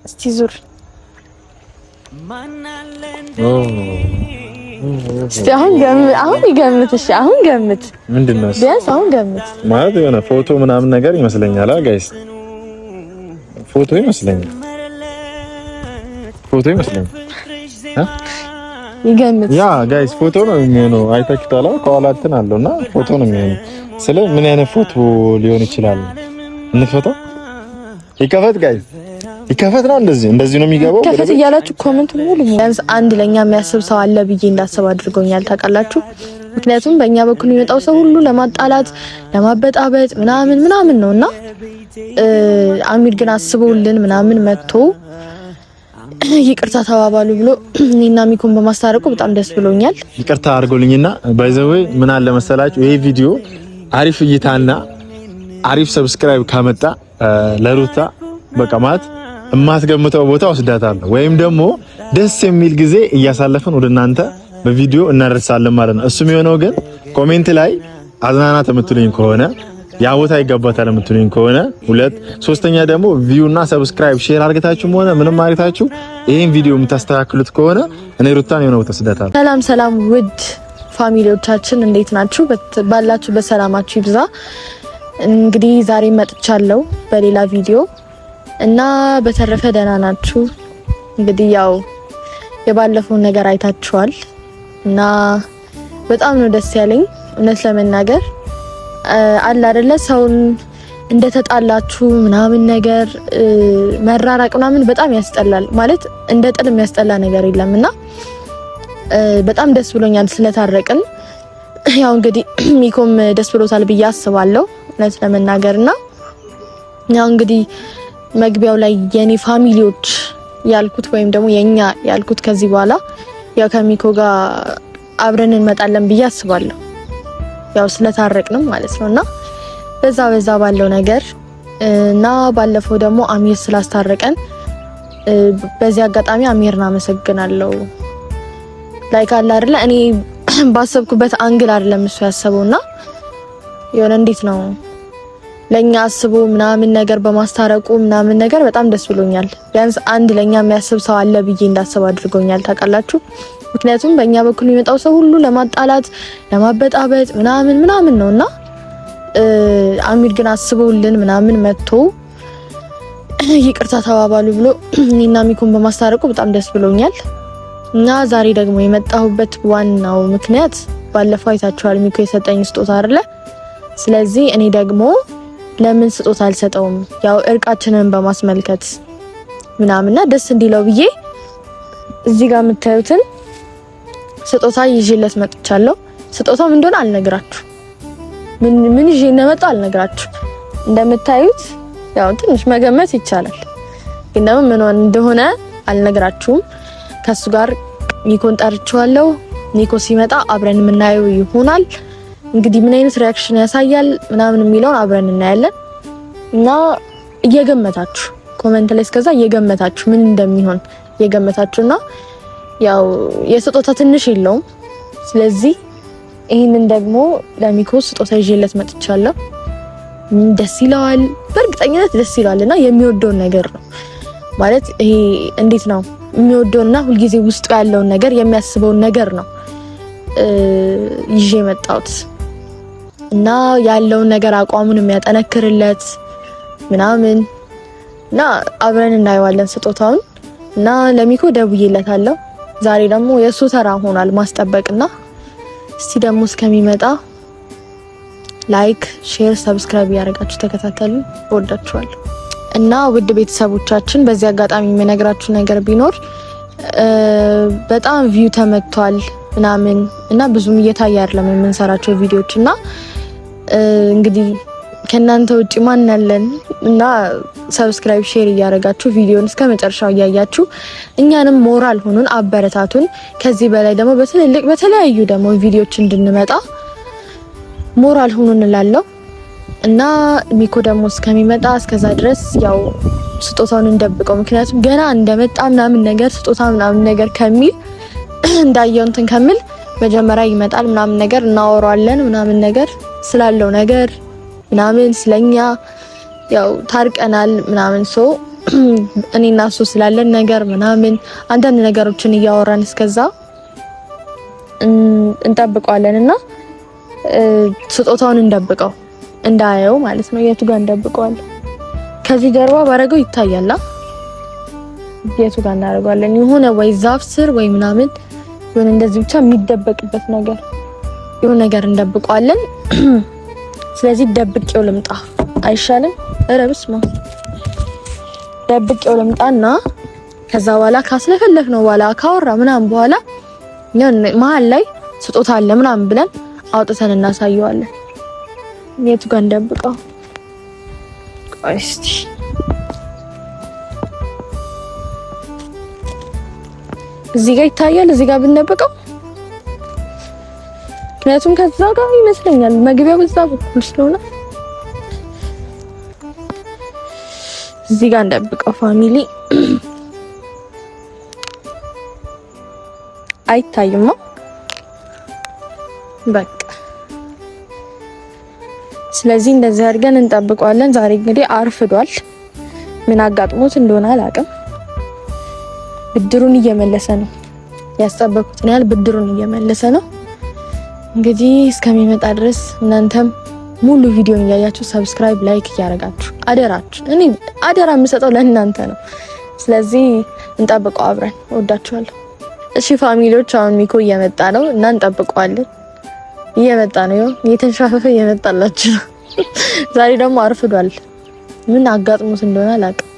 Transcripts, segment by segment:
እስቲ ዙር እስቲ አሁን ይገምት። እሺ አሁን ገምት። ምንድነው? ቢያንስ አሁን ገምት። ማለት የሆነ ፎቶ ምናምን ነገር ይመስለኛል። ጋይስ ፎቶ ይመስለኛል። ይገምት። ያ ጋይስ ፎቶ ነው የሚሆነው። አይታችሁታል። ከኋላችን አለውና ፎቶ ነው የሚሆነው። ስለ ምን አይነት ፎቶ ሊሆን ይችላል? እንፈታ። ይከፈት ጋይስ ይከፈት ነው። እንደዚህ ነው የሚገባው። ከፈት እያላችሁ ኮሜንት ሙሉ ቢያንስ አንድ ለኛ የሚያስብ ሰው አለ ብዬ እንዳስብ አድርጎኛል። ታውቃላችሁ። ምክንያቱም በእኛ በኩል የሚመጣው ሰው ሁሉ ለማጣላት ለማበጣበጥ ምናምን ነውና አሚር ግን አስበውልን ምናምን መጥቶ ይቅርታ ተባባሉ ብሎ እኔና ሚኮን በማስታረቁ በጣም ደስ ብሎኛል። ይቅርታ አድርጎልኝና ባይ ዘ ዌይ ምን አለ መሰላችሁ ይሄ ቪዲዮ አሪፍ እይታና አሪፍ ሰብስክራይብ ካመጣ ለሩታ በቃ ማለት የማትገምተው ቦታ ወስዳታለሁ ወይም ደግሞ ደስ የሚል ጊዜ እያሳለፈን ወደ እናንተ በቪዲዮ እናደርሳለን ማለት ነው። እሱም የሆነው ግን ኮሜንት ላይ አዝናናት የምትሉኝ ከሆነ ያ ቦታ ይገባታል የምትሉኝ ከሆነ ሶስተኛ ደግሞ ቪው እና ሰብስክራይብ ሼር አድርጋታችሁ ሆነ ምንም አድርጋታችሁ ይሄን ቪዲዮ የምታስተካክሉት ከሆነ እኔ ሩታን የሆነ ቦታ ወስዳታለሁ። ሰላም ውድ ፋሚሊዎቻችን እንዴት ናችሁ? ባላችሁ በሰላማችሁ ይብዛ። እንግዲህ ዛሬ መጥቻለሁ በሌላ ቪዲዮ እና በተረፈ ደህና ናችሁ? እንግዲህ ያው የባለፈውን ነገር አይታችኋል እና በጣም ነው ደስ ያለኝ እውነት ለመናገር አለ አይደለ ሰውን እንደተጣላችሁ ምናምን ነገር መራራቅ ምናምን በጣም ያስጠላል። ማለት እንደ ጥል የሚያስጠላ ነገር የለምና በጣም ደስ ብሎኛል ስለታረቅን። ያው እንግዲህ ሚኮም ደስ ብሎታል ብዬ አስባለሁ እውነት ለመናገርና ያው እንግዲህ መግቢያው ላይ የኔ ፋሚሊዎች ያልኩት ወይም ደግሞ የኛ ያልኩት ከዚህ በኋላ ያው ከሚኮ ጋር አብረን እንመጣለን ብዬ አስባለሁ። ያው ስለታረቅንም ማለት ነውና በዛ ባለው ነገር እና ባለፈው ደግሞ አሚር ስላስታረቀን በዚህ አጋጣሚ አሚርና አመሰግናለሁ። ላይክ አለ አይደለ እኔ ባሰብኩበት አንግል አይደለም እሱ ያሰበውና የሆነ እንዴት ነው ለኛ አስቦ ምናምን ነገር በማስታረቁ ምናምን ነገር በጣም ደስ ብሎኛል። ቢያንስ አንድ ለኛ የሚያስብ ሰው አለ ብዬ እንዳስብ አድርጎኛል። ታውቃላችሁ። ምክንያቱም በእኛ በኩል የሚመጣው ሰው ሁሉ ለማጣላት ለማበጣበጥ ምናምን ነውና አሚር ግን አስበውልን ምናምን መጥቶ ይቅርታ ተባባሉ ብሎ እኔና ሚኮን በማስታረቁ በጣም ደስ ብሎኛል። እና ዛሬ ደግሞ የመጣሁበት ዋናው ምክንያት ባለፈው አይታችኋል ሚኮ የሰጠኝ ስጦታ አይደለ? ስለዚህ እኔ ደግሞ ለምን ስጦታ አልሰጠውም? ያው እርቃችንን በማስመልከት ምናምንና ደስ እንዲለው ብዬ እዚህ ጋር የምታዩትን ስጦታ ይዤለት መጥቻለሁ። ስጦታው ምን እንደሆነ አልነግራችሁ። ምን ይዤ እንደመጣሁ አልነግራችሁ። እንደምታዩት ያው ትንሽ መገመት ይቻላል፣ ግን ደግሞ ምን እንደሆነ አልነግራችሁም። ከሱ ጋር ሚኮን ጠርቼዋለሁ። ሚኮ ሲመጣ አብረን የምናየው ይሆናል። እንግዲህ ምን አይነት ሪአክሽን ያሳያል ምናምን የሚለውን አብረን እናያለን እና እየገመታችሁ ኮሜንት ላይ እስከዛ እየገመታችሁ ምን እንደሚሆን እየገመታችሁና ያው የስጦታ ትንሽ የለውም። ስለዚህ ይሄንን ደግሞ ለሚኮ ስጦታ ይዤለት መጥቻለሁ። ደስ ይለዋል፣ በእርግጠኝነት ደስ ይለዋልና የሚወደውን ነገር ነው ማለት ይሄ እንዴት ነው የሚወደውና ሁልጊዜ ውስጡ ያለውን ነገር የሚያስበውን ነገር ነው ይዤ መጣሁት እና ያለውን ነገር አቋሙን የሚያጠነክርለት ምናምን እና አብረን እናየዋለን ስጦታውን እና ለሚኮ ደውዬለታለሁ። ዛሬ ደግሞ የሱ ተራ ሆኗል ማስጠበቅና እስቲ ደግሞ እስከሚመጣ ላይክ፣ ሼር፣ ሰብስክራይብ ያደርጋችሁ ተከታተሉ። ወዳችኋለሁ። እና ውድ ቤተሰቦቻችን በዚህ አጋጣሚ የምነግራችሁ ነገር ቢኖር በጣም ቪው ተመቷል ምናምን እና ብዙም እየታየ አይደለም የምንሰራቸው ቪዲዮዎች እና እንግዲህ ከናንተ ውጪ ማን አለን እና ሰብስክራይብ ሼር እያደረጋችሁ ቪዲዮን እስከ መጨረሻው እያያችሁ እኛንም ሞራል ሆኑን አበረታቱን። ከዚህ በላይ ደግሞ በተለያዩ ደግሞ ቪዲዮዎች እንድንመጣ ሞራል ሆኑን እላለሁ እና ሚኮ ደግሞ እስከሚመጣ እስከዛ ድረስ ያው ስጦታውን እንደብቀው። ምክንያቱም ገና እንደመጣ ምናምን ነገር ስጦታ ምናምን ነገር ከሚል እንዳየው እንትን ከሚል መጀመሪያ ይመጣል ምናምን ነገር እናወራለን ምናምን ነገር ስላለው ነገር ምናምን ስለኛ ያው ታርቀናል ምናምን እኔና እሱ ስላለን ነገር ምናምን አንዳንድ ነገሮችን እያወራን እስከዛ እንጠብቀዋለንና ስጦታውን እንደብቀው እንዳያየው ማለት ነው። የቱ ጋር እንደብቀዋለን? ከዚህ ጀርባ ባረገው ይታያል። የቱ ጋር እናደርገዋለን? የሆነ ወይ ዛፍ ስር ወይ ምናምን የሆነ እንደዚህ ብቻ የሚደበቅበት ነገር የሆነ ነገር እንደብቀዋለን። ስለዚህ ደብቄው ልምጣ አይሻልም? ረብስ ነው ደብቄው ልምጣና ከዛ በኋላ ካስለፈለፍ ነው በኋላ ካወራ ምናምን በኋላ መሀል ላይ ስጦታ አለ ምናምን ብለን አውጥተን እናሳየዋለን። የቱ ጋር እንደብቀው? እስቲ እዚህ ጋር ይታያል። እዚህ ጋር ብንደብቀው ምክንያቱም ከዛ ጋር ይመስለኛል መግቢያው እዛ በኩል ስለሆነ እዚህ ጋር እንደብቀው። ፋሚሊ አይታይማ። በቃ ስለዚህ እንደዚህ አድርገን እንጠብቀዋለን። ዛሬ እንግዲህ አርፍዷል። ምን አጋጥሞት እንደሆነ አላውቅም። ብድሩን እየመለሰ ነው። ያስጠበቁትን ያህል ብድሩን እየመለሰ ነው። እንግዲህ እስከሚመጣ ድረስ እናንተም ሙሉ ቪዲዮን እያያችሁ ሰብስክራይብ፣ ላይክ እያደረጋችሁ አደራችሁ። እኔ አደራ የምሰጠው ለእናንተ ነው። ስለዚህ እንጠብቀው አብረን። እወዳችኋለሁ። እሺ ፋሚሊዎች፣ አሁን ሚኮ እየመጣ ነው እና እንጠብቀዋለን። እየመጣ ነው፣ እየተንሻፈፈ እየመጣላችሁ ነው። ዛሬ ደግሞ አርፍዷል። ምን አጋጥሞት እንደሆነ አላውቅም።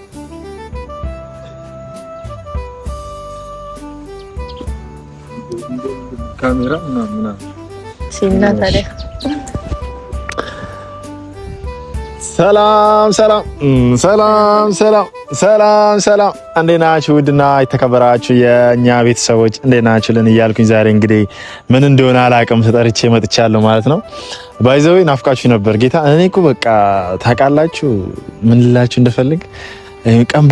ካሜራ ምናምን ሲና ታዲያ ሰላም ሰላም ሰላም ሰላም ሰላም ሰላም፣ እንዴት ናችሁ? ውድና የተከበራችሁ የእኛ ቤተሰቦች እንዴት ናችሁልን እያልኩኝ ዛሬ እንግዲህ ምን እንደሆነ አላውቅም ተጠርቼ መጥቻለሁ ማለት ነው። ባይዘዌ ናፍቃችሁ ነበር ጌታ። እኔ እኮ በቃ ታውቃላችሁ ምን ልላችሁ እንደፈልግ ቀን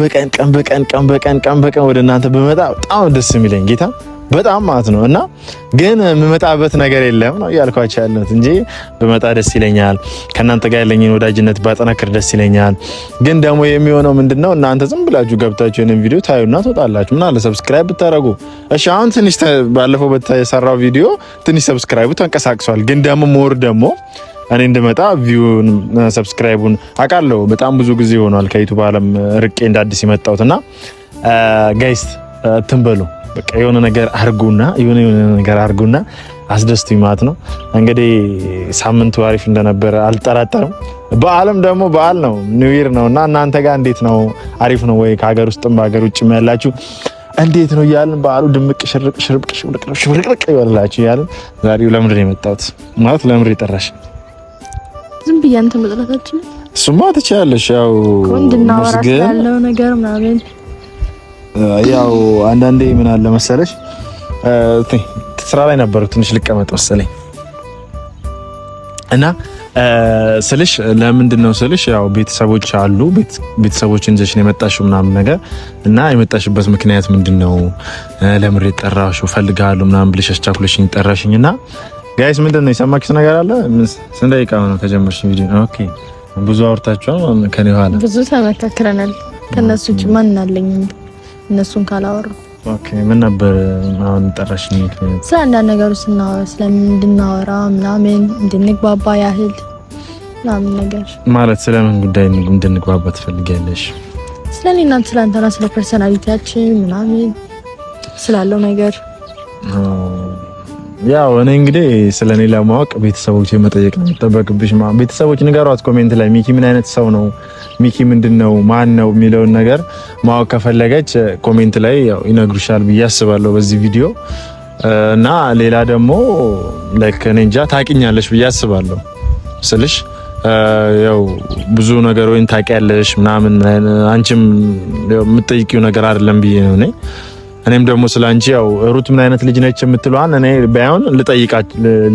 በቀን ወደ እናንተ ብመጣ በጣም ደስ የሚለኝ ጌታ በጣም ማለት ነው። እና ግን የምመጣበት ነገር የለም ነው እያልኳቸው ያለሁት እንጂ ብመጣ ደስ ይለኛል። ከእናንተ ጋር ያለኝን ወዳጅነት ባጠናክር ደስ ይለኛል። ግን ደግሞ የሚሆነው ምንድነው እናንተ ዝም ብላችሁ ገብታችሁ የኔን ቪዲዮ ታዩና ትወጣላችሁ። ምን አለ ሰብስክራይብ ብታረጉ። እሺ አሁን ትንሽ ባለፈው በተሰራው ቪዲዮ ትንሽ ሰብስክራይቡ ተንቀሳቅሷል። ግን ደግሞ ሞር ደግሞ እኔ እንድመጣ ቪውን ሰብስክራይቡን አውቃለሁ በጣም ብዙ ጊዜ ሆኗል ከዩቲዩብ ዓለም ርቄ እንዳዲስ የመጣሁትና ጋይስ ትንበሉ በቃ የሆነ ነገር አርጉና አስደስቱኝ ማለት ነው። እንግዲህ ሳምንቱ አሪፍ እንደነበረ አልጠራጠርም። በዓለም ደግሞ በዓል ነው፣ ኒው ይር ነውና እናንተ ጋር እንዴት ነው? አሪፍ ነው ወይ? ከሀገር ውስጥም በሀገር ውጭም ያላችሁ እንዴት ነው እያልን በዓሉ ድምቅ ሽብርቅርቅ ይበላችሁ እያልን ዛሬው ለምንድን ነው የመጣሁት ማለት ለምንድን የጠራሽ? ዝም ብዬ አንተ መጥራታችን እሱማ ትችያለሽ። ያው እንድናወራ ያለው ነገር ምናምን ያው አንዳንዴ ምን አለ መሰለሽ ስራ ላይ ነበር ትንሽ ልቀመጥ መሰለኝ እና ስልሽ ለምንድን ነው ስልሽ ያው ቤተሰቦች አሉ ቤተሰቦችን ይዘሽ ነው የመጣሽው ምናምን ነገር እና የመጣሽበት ምክንያት ምንድነው? ለምን ጠራሽው? ፈልጋለሁ ምናምን ብለሽ አስቻኩለሽኝ ጠራሽኝና ጋይስ ምንድነው የሰማችሁት ነገር አለ? ስንት ደቂቃ ነው ከጀመርሽ ቪዲዮ? ኦኬ ብዙ አውርታችኋል ከኔ ኋላ ብዙ ተመካክረናል። ከነሱ ውጭ ማን አለኝ እነሱን ካላወሩ። ኦኬ ምን ነበር አሁን ጠራሽኝ? ስለ አንዳንድ ነገሮች ስናወራ ስለምንድናወራ ምናምን እንድንግባባ ያህል ምናምን ነገር ማለት ስለምን ጉዳይ እንድንግባባ ትፈልጊያለሽ? ስለኔና ስለአንተና ስለ ፐርሰናሊቲያችን ምናምን ስላለው ነገር ያው እኔ እንግዲህ ስለኔ ለማወቅ ቤተሰቦች መጠየቅ ነው የሚጠበቅብሽ። ቤተሰቦች ንገሯት ኮሜንት ላይ ሚኪ ምን አይነት ሰው ነው፣ ሚኪ ምንድነው፣ ማን ነው የሚለውን ነገር ማወቅ ከፈለገች ኮሜንት ላይ ያው ይነግሩሻል ብዬ አስባለሁ በዚህ ቪዲዮ። እና ሌላ ደግሞ ላይክ እኔ እንጃ ታውቂኛለሽ ብዬ አስባለሁ ስልሽ ያው ብዙ ነገር ወይን ታውቂያለሽ ምናምን አንቺም የምትጠይቂው ነገር አይደለም ብዬ ነው እኔም ደግሞ ስላንቺ ያው ሩት ምን አይነት ልጅ ነች የምትለዋን እኔ ባይሆን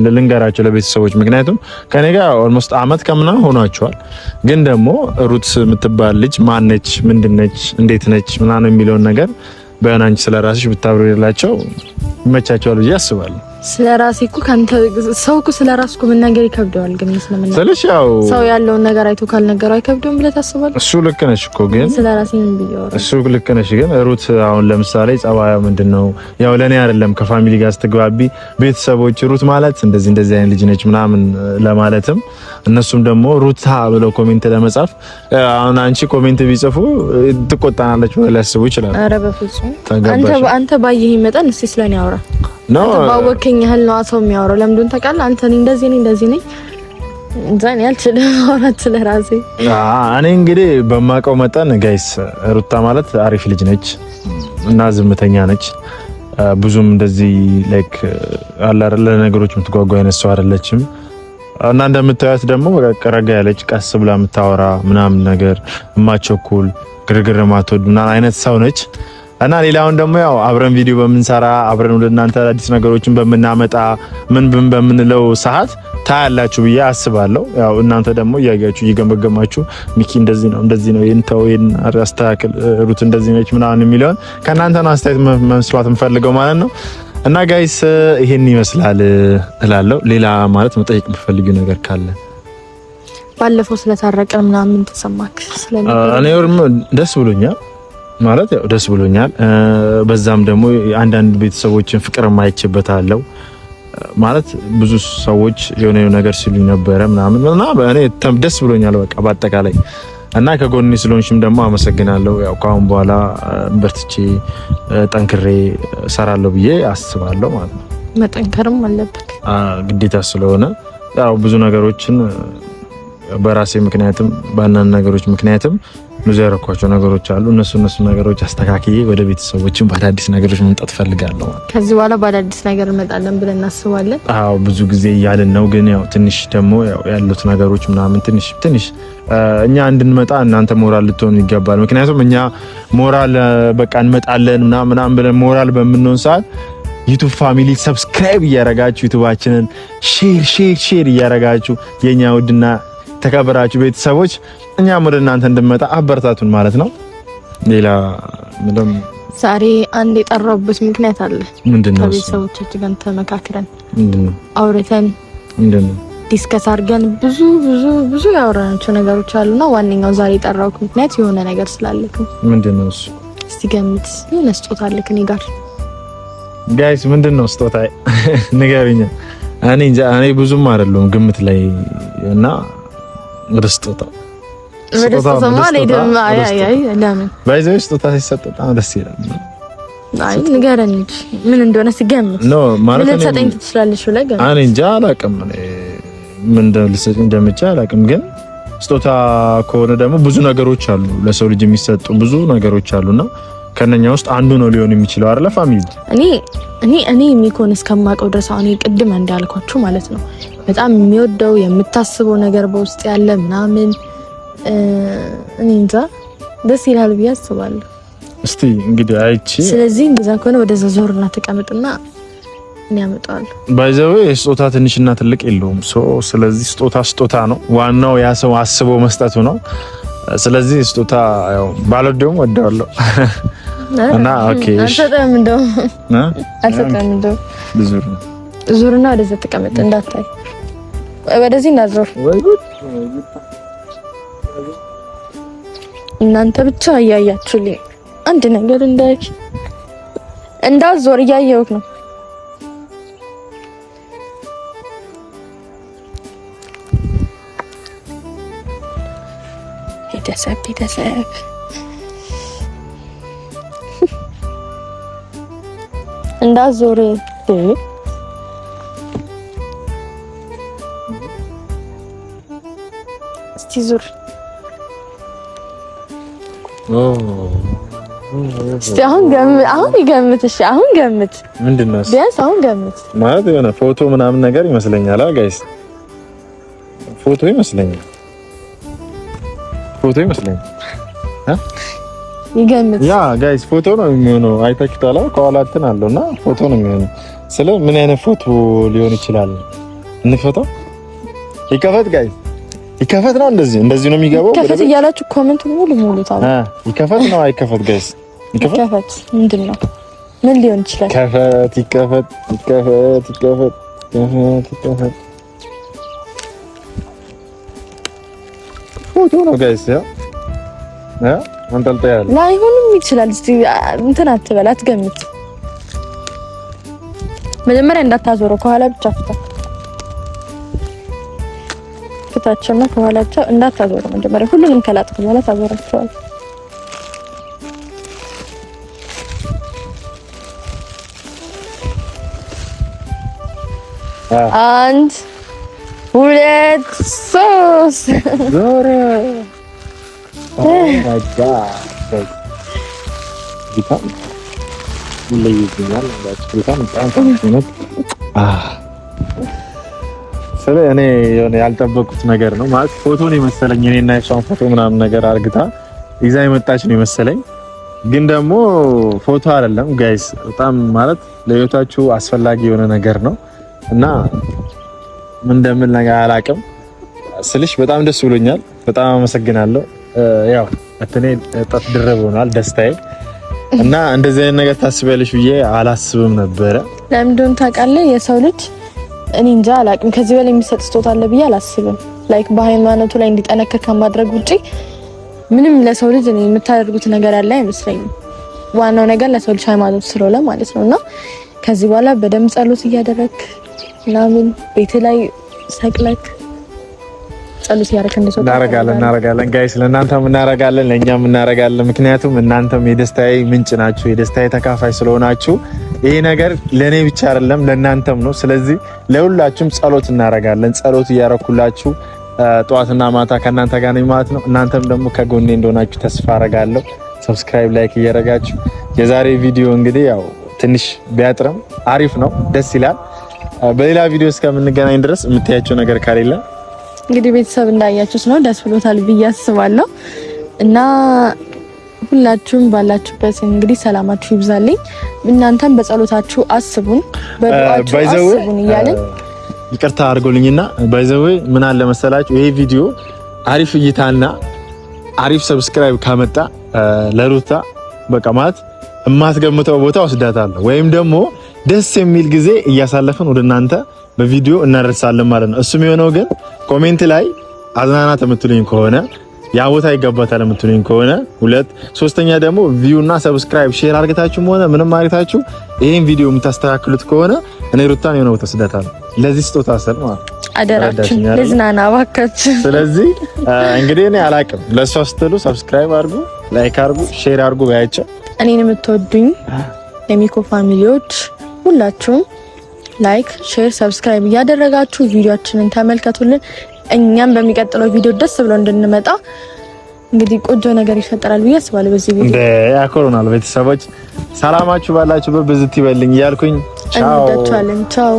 ልንገራቸው ለቤተሰቦች። ምክንያቱም ከኔ ጋር ኦልሞስት አመት ከምናምን ሆኗቸዋል። ግን ደግሞ ሩት የምትባል ልጅ ማን ነች፣ ምንድን ነች፣ እንዴት ነች ምናምን የሚለውን ነገር ባይሆን አንቺ ስለራስሽ ብታብራሪላቸው ይመቻቸዋል ብዬ አስባለሁ። ስለራሴ እኮ ካንተ ሰው እኮ ስለራሱ እኮ መናገር ይከብደዋል። ግን ስለምን ስለሽ ያው ሰው ያለውን ነገር አይቶ ካልነገረው አይከብደውም ብለህ ታስባለህ? እሱ ልክ ነሽ እኮ ግን ስለራሴ ምን ብየው እሱ ልክ ነሽ ግን ሩት አሁን ለምሳሌ ጸባዩ ምንድነው? ያው ለኔ አይደለም ከፋሚሊ ጋር ስትግባቢ ቤተሰቦች ሩት ማለት እንደዚህ አይነት ልጅ ነች ምናምን ለማለትም እነሱም ደግሞ ሩታ ብለው ኮሜንት ለመጻፍ አሁን አንቺ ኮሜንት ቢጽፉ ትቆጣናለች ብለው ሊያስቡ ይችላል። ኧረ በፍጹም አንተ ባየህ መጠን እስቲ ስለኔ አውራ ነው ባወከኝ ያህል ነው ሰው የሚያወራው። ለምንድን ታውቃለህ? አንተ እንደዚህ ነኝ እንዛን ያልችልህ አውራት ስለራሴ። እኔ እንግዲህ በማውቀው መጠን ጋይስ ሩታ ማለት አሪፍ ልጅ ነች እና ዝምተኛ ነች። ብዙም እንደዚህ ላይክ አለ አይደለ ነገሮች የምትጓጓ አይነት ሰው አይደለችም። እና እንደምታዩት ደግሞ በቃ ረጋ ያለች ቀስ ብላ የምታወራ ምናምን ነገር የማትቸኩል ግርግር ማትወድ ምናምን አይነት ሰው ነች። እና ሌላውን ደግሞ ያው አብረን ቪዲዮ በምንሰራ አብረን ወደ እናንተ አዲስ ነገሮችን በምናመጣ ምን በምንለው ሰዓት ታያላችሁ ብዬ አስባለሁ። ያው እናንተ ደግሞ እያያችሁ እየገመገማችሁ ሚኪ እንደዚህ ነው ይሄን አስተካክል ሩት እንደዚህ ነች ምናምን የሚለውን ከእናንተ ነው አስተያየት መስማት እንፈልገው ማለት ነው። እና ጋይስ ይሄን ይመስላል እላለሁ። ሌላ ማለት መጠየቅ የምትፈልጊው ነገር ካለ ባለፈው ስለታረቀን ምናምን ተሰማክ? እኔ ደስ ብሎኛል ማለት ያው ደስ ብሎኛል። በዛም ደግሞ አንዳንድ ቤተሰቦችን ፍቅር ማይችበታለሁ ማለት ብዙ ሰዎች የሆነ ነገር ሲሉኝ ነበረ ምናምን እና እኔ ደስ ብሎኛል በቃ በአጠቃላይ እና ከጎኔ ስለሆንሽም ደግሞ አመሰግናለሁ። ያው ከአሁን በኋላ በርትቼ ጠንክሬ ሰራለሁ ብዬ አስባለሁ ማለት ነው። መጠንከርም አለበት ግዴታ ስለሆነ ያው ብዙ ነገሮችን በራሴ ምክንያትም ባናን ነገሮች ምክንያትም ብዙ ያረኳቸው ነገሮች አሉ። እነሱ ነገሮች አስተካክዬ ወደ ቤተሰቦችን በአዳዲስ ነገሮች መምጣት ፈልጋለሁ። ከዚህ በኋላ በአዳዲስ ነገር እንመጣለን ብለን እናስባለን። አዎ ብዙ ጊዜ እያልን ነው፣ ግን ያው ትንሽ ደግሞ ያው ያሉት ነገሮች ምናምን ትንሽ እኛ እንድንመጣ እናንተ ሞራል ልትሆኑ ይገባል። ምክንያቱም እኛ ሞራል በቃ እንመጣለን ምናምን ብለን ሞራል በምንሆን ሰዓት ዩቲዩብ ፋሚሊ ሰብስክራይብ እያረጋችሁ ዩቲዩባችንን ሼር እያረጋችሁ የኛ ውድና ተከበራችሁ ቤተሰቦች እኛም ወደ እናንተ እንድንመጣ አበረታቱን ማለት ነው። ሌላ ምንም ዛሬ አንድ የጠራሁበት ምክንያት አለ። ምንድነው? ከቤተሰቦቻችን ጋር ተመካክረን ምንድነው አውርተን ምንድነው ዲስከስ አድርገን ብዙ ያወራናቸው ነገሮች አሉና ዋነኛው ዛሬ የጠራሁት ምክንያት የሆነ ነገር ስላለክ ነው። ምንድነው እሱ? እስቲ ገምት። የሆነ ስጦታ አለክ እኔ ጋር። ጋይስ ምንድነው ስጦታ? ንገሪኝ። እኔ ብዙም አይደለም ግምት ላይ እና ስጦታ ባይዘው ስጦታ ሲሰጥ በጣም ደስ ይላል። አይ ንገረኝ እንጂ ምን እንደሆነ ሲገምት ነው ማለት ነው። ልትሰጠኝ ትችላለሽ ብለህ ገምት። እኔ እንጃ አላውቅም፣ ምን እንደምቻ አላውቅም። ግን ስጦታ ከሆነ ደግሞ ብዙ ነገሮች አሉ፣ ለሰው ልጅ የሚሰጡ ብዙ ነገሮች አሉና ከነኛ ውስጥ አንዱ ነው ሊሆን የሚችለው አይደለ? ፋሚሊ እኔ የሚኮን እስከማውቀው ድረስ አሁን ቅድም እንዳልኳችሁ ማለት ነው በጣም የሚወደው የምታስበው ነገር በውስጥ ያለ ምናምን እኔ እንጃ ደስ ይላል ብዬ አስባለሁ። እስቲ እንግዲህ አይቺ ስለዚህ እንደዛ ከሆነ ወደዛ ዞርና ተቀመጥና እኔ አመጣለሁ። ባይዘው ስጦታ ትንሽና ትልቅ የለውም። ስለዚህ ስጦታ ነው። ዋናው ያ ሰው አስቦ መስጠቱ ነው። ስለዚህ ስጦታ ያው ባልወደውም ወደዋለሁ እና ኦኬ እሺ አልሰጠም እንደው ዙርና ወደዛ ተቀመጥ እንዳታይ ወደዚህ እንዳዞር እናንተ ብቻ እያያችሁልኝ አንድ ነገር እንዳዞር እያየሁት ነው። ቤተሰብ እንዳዞር እስቲ ዙር እስቲ አሁን ገምት። እሺ አሁን ገምት። ምንድነው? ቢያንስ አሁን ገምት። ማለት የሆነ ፎቶ ምናምን ነገር ይመስለኛል። ጋይስ ፎቶ ይመስለኛል። ይገምት። ያ ጋይስ ፎቶ ነው የሚሆነው። አይታችኋል? ከኋላ እንትን አለውና ፎቶ ነው የሚሆነው። ስለ ምን አይነት ፎቶ ሊሆን ይችላል? እንክፈተው። ይከፈት ጋይስ ይከፈት ነው። እንደዚህ ነው የሚገባው። ይከፈት እያላችሁ ኮሜንት ሙሉ ታው ይከፈት ነው አይከፈት? ጋይስ ይከፈት ምንድነው? ምን ሊሆን ይችላል? ከፈት ይከፈት ይከፈት ይከፈት ይከፈት ፎቶ ነው ጋይስ። ያ አንጠልጣይ ያለ ላይሆንም ይችላል። እስቲ እንትን አትበል፣ አትገምት። መጀመሪያ እንዳታዞረው ከኋላ ብቻ ፍታቸውና ከኋላቸው እንዳታዞረው። መጀመሪያ ሁሉንም ከላጥክ በኋላ ታዞራቸዋል። አንድ ሁለት ሶስት ዞረ። ኦ ማይ ጋድ ቢታም ለይኛል ስለ እኔ የሆነ ያልጠበቁት ነገር ነው ማለት ፎቶን የመሰለኝ እኔና እሷን ፎቶ ምናምን ነገር አርግታ ይዛ የመጣች ነው የመሰለኝ፣ ግን ደግሞ ፎቶ አይደለም ጋይስ። በጣም ማለት ለህይወታችሁ አስፈላጊ የሆነ ነገር ነው እና ምን እንደምን ነገር አላውቅም ስልሽ በጣም ደስ ብሎኛል። በጣም አመሰግናለሁ። ያው እኔ ጣት ድረብ ሆኗል ደስታዬ እና እንደዚህ አይነት ነገር ታስቢያለሽ ብዬ አላስብም ነበረ። ለምንድን ታውቃለህ? የሰው ልጅ እኔ እንጃ አላውቅም፣ ከዚህ በላይ የሚሰጥ ስጦታ አለ ብዬ አላስብም። ላይክ በሃይማኖቱ ላይ እንዲጠነክር ከማድረግ ውጪ ምንም ለሰው ልጅ እኔ የምታደርጉት ነገር አለ አይመስለኝም። ዋናው ነገር ለሰው ልጅ ሃይማኖት ስለሆነ ማለት ነውና ከዚህ በኋላ በደንብ ጸሎት እያደረክ ምናምን ቤት ላይ ሰቅለክ ጸሎት ያረክ እንደሰው እናረጋለን ጋይስ፣ ለእናንተም እናረጋለን፣ ለእኛም እናረጋለን። ምክንያቱም እናንተም የደስታዬ ምንጭ ናችሁ፣ የደስታዬ ተካፋይ ስለሆናችሁ ይሄ ነገር ለኔ ብቻ አይደለም ለእናንተም ነው። ስለዚህ ለሁላችሁም ጸሎት እናረጋለን። ጸሎት እያረኩላችሁ ጠዋትና ማታ ከእናንተ ጋር ነኝ ማለት ነው። እናንተም ደግሞ ከጎኔ እንደሆናችሁ ተስፋ አረጋለሁ። ሰብስክራይብ፣ ላይክ እያረጋችሁ የዛሬ ቪዲዮ እንግዲህ ያው ትንሽ ቢያጥርም አሪፍ ነው፣ ደስ ይላል። በሌላ ቪዲዮ እስከምንገናኝ ድረስ የምታያቸው ነገር ካሌለ እንግዲህ ቤተሰብ እንዳያችሁት ነው፣ ደስ ብሎታል ብዬ አስባለሁ እና ሁላችሁም ባላችሁበት እንግዲህ ሰላማችሁ ይብዛልኝ። እናንተም በጸሎታችሁ አስቡን፣ በዱዓችሁ አስቡን እያልን ይቅርታ አድርጎልኝና ባይዘዌ ምን አለ መሰላችሁ ይሄ ቪዲዮ አሪፍ እይታና አሪፍ ሰብስክራይብ ካመጣ ለሩታ በቃ ማለት የማትገምተው ቦታ ወስዳታለሁ ወይም ደግሞ ደስ የሚል ጊዜ እያሳለፈን ወደ እናንተ በቪዲዮ እናደርሳለን ማለት ነው። እሱም የሆነው ግን ኮሜንት ላይ አዝናናት የምትሉኝ ከሆነ ያ ቦታ ይገባታል የምትሉኝ ከሆነ ሁለት ሶስተኛ ደግሞ ቪው እና ሰብስክራይብ ሼር አድርጋታችሁ ሆነ ምንም አድርጋታችሁ ይሄን ቪዲዮ የምታስተካክሉት ከሆነ እኔ ሩታን የሆነ ቦታ ወስዳታለሁ። ለዚህ ስጦታ ሰል ማለት አደራችሁ ለዝናና ባካችሁ። ስለዚህ እንግዲህ እኔ አላቅም ለሷ ስትሉ ሰብስክራይብ አድርጉ፣ ላይክ አድርጉ፣ ሼር አድርጉ ባያቸው እኔን የምትወዱኝ የሚኮ ፋሚሊዎች ሁላችሁም ላይክ፣ ሼር፣ ሰብስክራይብ እያደረጋችሁ ቪዲዮአችንን ተመልከቱልን። እኛም በሚቀጥለው ቪዲዮ ደስ ብሎ እንድንመጣ እንግዲህ ቆንጆ ነገር ይፈጠራል ብዬ አስባለሁ። በዚህ ቪዲዮ ያኮሩናል። ቤተሰቦች ሰላማችሁ ባላችሁበት ብዝት ይበልኝ እያልኩኝ ቻው።